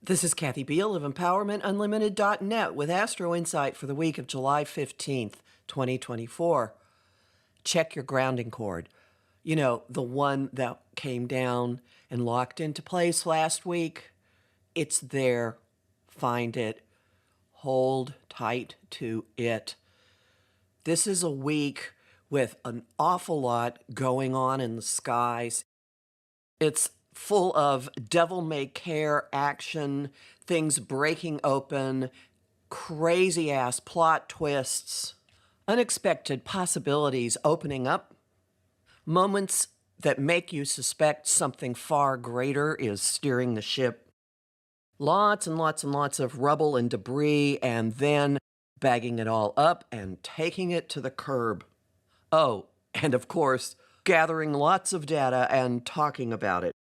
This is Kathy Biehl of EmpowermentUnlimited.net with Astro-Insight for the week of July 15th, 2024. Check your grounding cord. You know, the one that came down and locked into place last week. It's there. Find it. Hold tight to it. This is a week with an awful lot going on in the skies. It's full of devil-may-care action, things breaking open, crazy-ass plot twists, unexpected possibilities opening up, moments that make you suspect something far greater is steering the ship, lots and lots and lots of rubble and debris, and then bagging it all up and taking it to the curb. Oh, and of course, gathering lots of data and talking about it.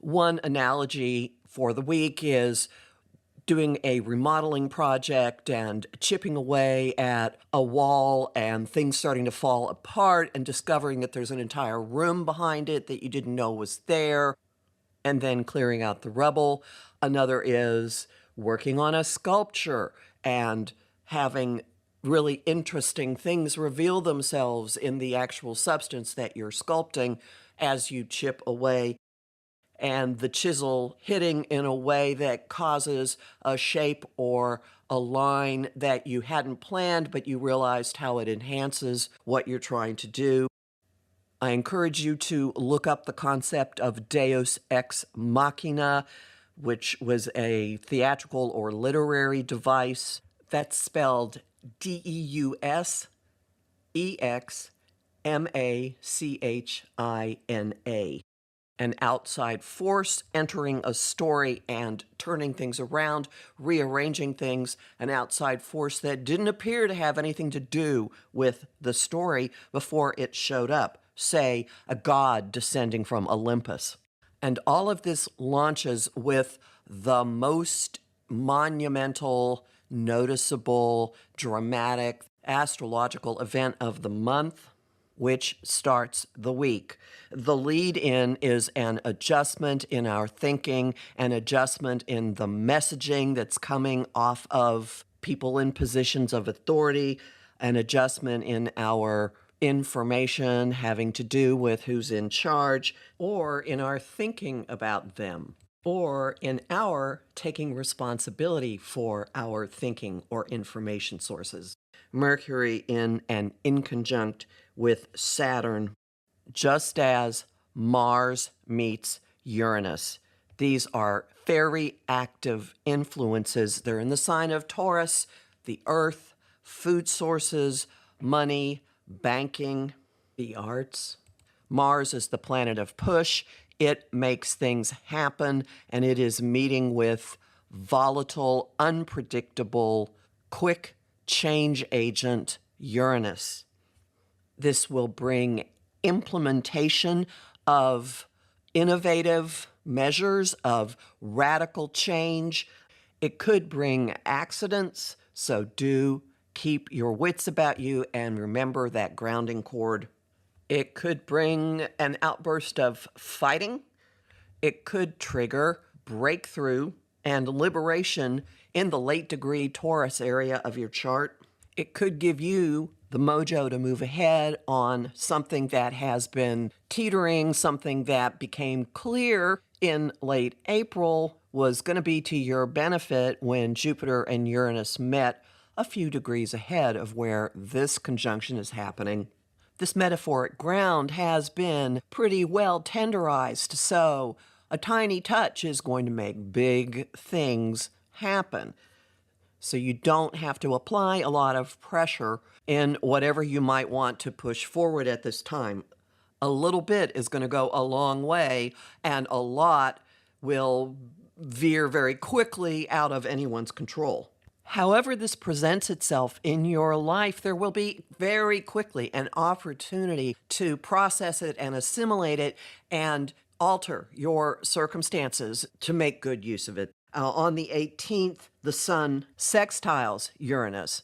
One analogy for the week is doing a remodeling project and chipping away at a wall and things starting to fall apart and discovering that there's an entire room behind it that you didn't know was there, and then clearing out the rubble. Another is working on a sculpture and having really interesting things reveal themselves in the actual substance that you're sculpting as you chip away, and the chisel hitting in a way that causes a shape or a line that you hadn't planned, but you realized how it enhances what you're trying to do. I encourage you to look up the concept of Deus ex machina, which was a theatrical or literary device that's spelled Deusexmachina. An outside force entering a story and turning things around, rearranging things, an outside force that didn't appear to have anything to do with the story before it showed up, say, a god descending from Olympus. And all of this launches with the most monumental, noticeable, dramatic, astrological event of the month, which starts the week. The lead-in is an adjustment in our thinking, an adjustment in the messaging that's coming off of people in positions of authority, an adjustment in our information having to do with who's in charge, or in our thinking about them, or in our taking responsibility for our thinking or information sources. Mercury in and in conjunct with Saturn, just as Mars meets Uranus. These are very active influences. They're in the sign of Taurus, the earth, food sources, money, banking, the arts. Mars is the planet of push. It makes things happen, and it is meeting with volatile, unpredictable, quick change agent Uranus. This will bring implementation of innovative measures of radical change. It could bring accidents, so do keep your wits about you and remember that grounding cord. It could bring an outburst of fighting. It could trigger breakthrough and liberation in the late degree Taurus area of your chart. It could give you the mojo to move ahead on something that has been teetering, something that became clear in late April was going to be to your benefit when Jupiter and Uranus met a few degrees ahead of where this conjunction is happening. This metaphoric ground has been pretty well tenderized, so a tiny touch is going to make big things happen. So you don't have to apply a lot of pressure in whatever you might want to push forward at this time. A little bit is going to go a long way, and a lot will veer very quickly out of anyone's control. However this presents itself in your life, there will be very quickly an opportunity to process it and assimilate it and alter your circumstances to make good use of it. On the 18th, the Sun sextiles Uranus.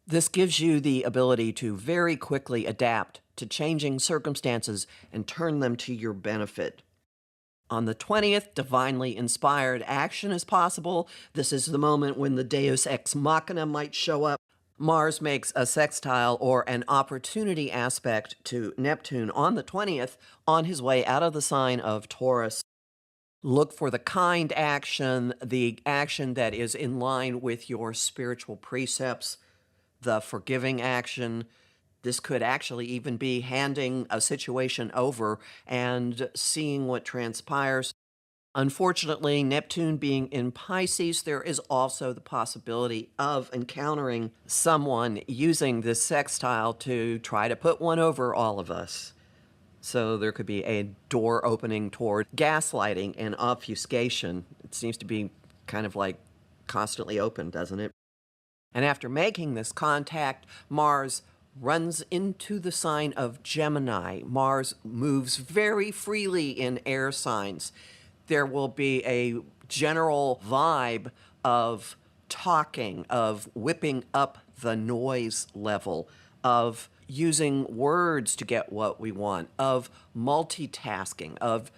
This gives you the ability to very quickly adapt to changing circumstances and turn them to your benefit. On the 20th, divinely inspired action is possible. This is the moment when the Deus Ex Machina might show up. Mars makes a sextile or an opportunity aspect to Neptune on the 20th on his way out of the sign of Taurus. Look for the kind action, the action that is in line with your spiritual precepts, the forgiving action. This could actually even be handing a situation over and seeing what transpires. Unfortunately, Neptune being in Pisces, there is also the possibility of encountering someone using this sextile to try to put one over all of us. So there could be a door opening toward gaslighting and obfuscation. It seems to be kind of like constantly open, doesn't it? And after making this contact, Mars runs into the sign of Gemini. Mars moves very freely in air signs. There will be a general vibe of talking, of whipping up the noise level, of using words to get what we want, of multitasking, of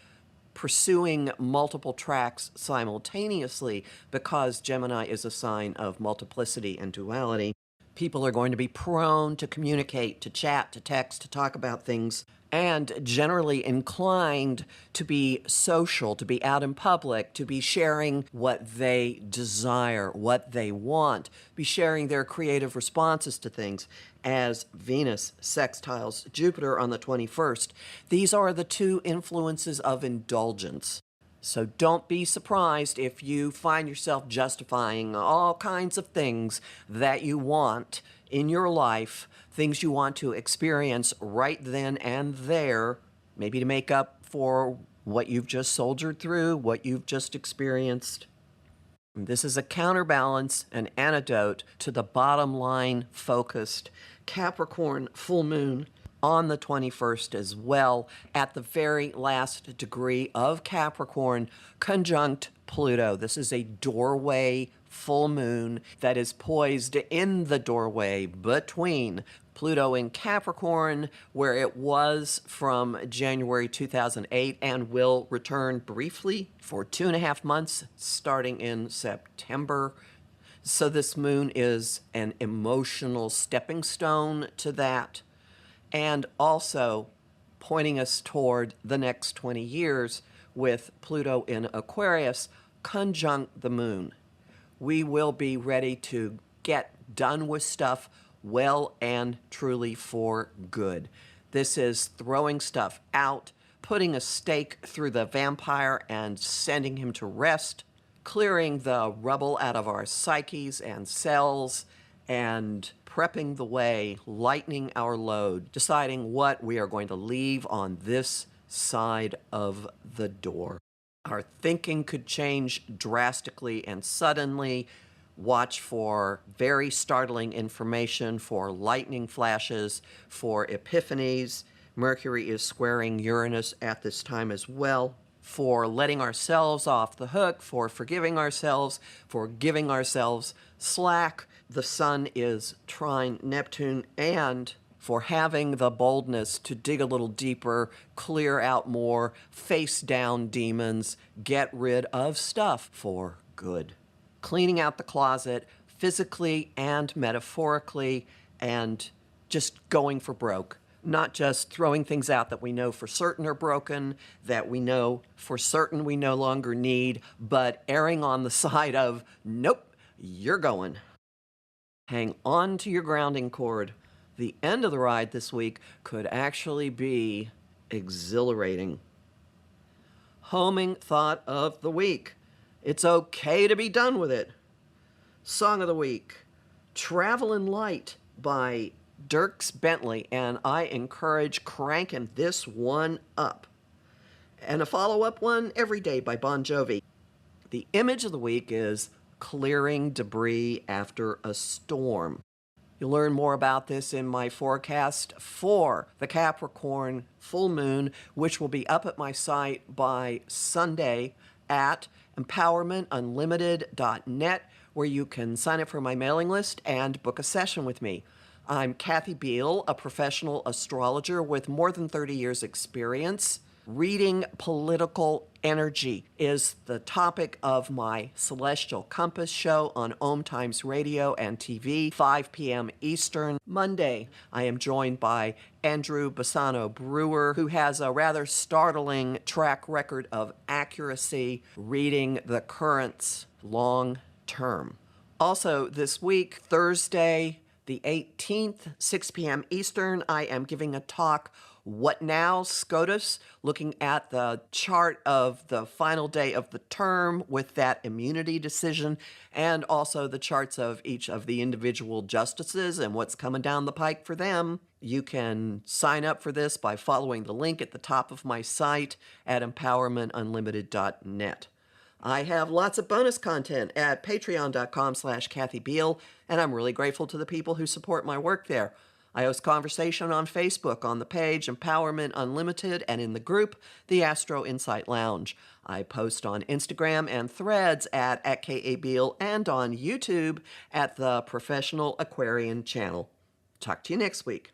pursuing multiple tracks simultaneously, because Gemini is a sign of multiplicity and duality. People are going to be prone to communicate, to chat, to text, to talk about things, and generally inclined to be social, to be out in public, to be sharing what they desire, what they want, be sharing their creative responses to things. As Venus sextiles Jupiter on the 21st, these are the two influences of indulgence. So don't be surprised if you find yourself justifying all kinds of things that you want in your life, things you want to experience right then and there, maybe to make up for what you've just soldiered through, what you've just experienced. This is a counterbalance, an antidote to the bottom line focused Capricorn full moon on the 21st as well, at the very last degree of Capricorn, conjunct Pluto. This is a doorway full moon that is poised in the doorway between Pluto in Capricorn, where it was from January 2008 and will return briefly for 2.5 months starting in September. So this moon is an emotional stepping stone to that, and also pointing us toward the next 20 years with Pluto in Aquarius conjunct the moon. We will be ready to get done with stuff well and truly for good. This is throwing stuff out, putting a stake through the vampire and sending him to rest, clearing the rubble out of our psyches and cells, and prepping the way, lightening our load, deciding what we are going to leave on this side of the door. Our thinking could change drastically and suddenly. Watch for very startling information, for lightning flashes, for epiphanies. Mercury is squaring Uranus at this time as well. For letting ourselves off the hook, for forgiving ourselves, for giving ourselves slack. The Sun is trine Neptune, and for having the boldness to dig a little deeper, clear out more, face down demons, get rid of stuff for good. Cleaning out the closet physically and metaphorically, and just going for broke. Not just throwing things out that we know for certain are broken, that we know for certain we no longer need, but erring on the side of, nope, you're going. Hang on to your grounding cord. The end of the ride this week could actually be exhilarating. Homing thought of the week. It's okay to be done with it. Song of the week, Travelin' Light by Dierks Bentley, and I encourage cranking this one up. And a follow-up one, Every Day by Bon Jovi. The image of the week is clearing debris after a storm. You'll learn more about this in my forecast for the Capricorn full moon, which will be up at my site by Sunday at empowermentunlimited.net, where you can sign up for my mailing list and book a session with me. I'm Kathy Biehl, a professional astrologer with more than 30 years experience. Reading political energy is the topic of my Celestial Compass show on Om Times Radio and TV, 5 p.m. Eastern. Monday, I am joined by Andrew Bassano Brewer, who has a rather startling track record of accuracy reading the currents long term. Also, this week, Thursday, the 18th, 6 p.m. Eastern, I am giving a talk, What Now, SCOTUS, looking at the chart of the final day of the term with that immunity decision, and also the charts of each of the individual justices and what's coming down the pike for them. You can sign up for this by following the link at the top of my site at empowermentunlimited.net. I have lots of bonus content at patreon.com/Kathy Biehl, and I'm really grateful to the people who support my work there. I host conversation on Facebook on the page Empowerment Unlimited and in the group the Astro-Insight Lounge. I post on Instagram and Threads at @KABiehl and on YouTube at the Professional Aquarian channel. Talk to you next week.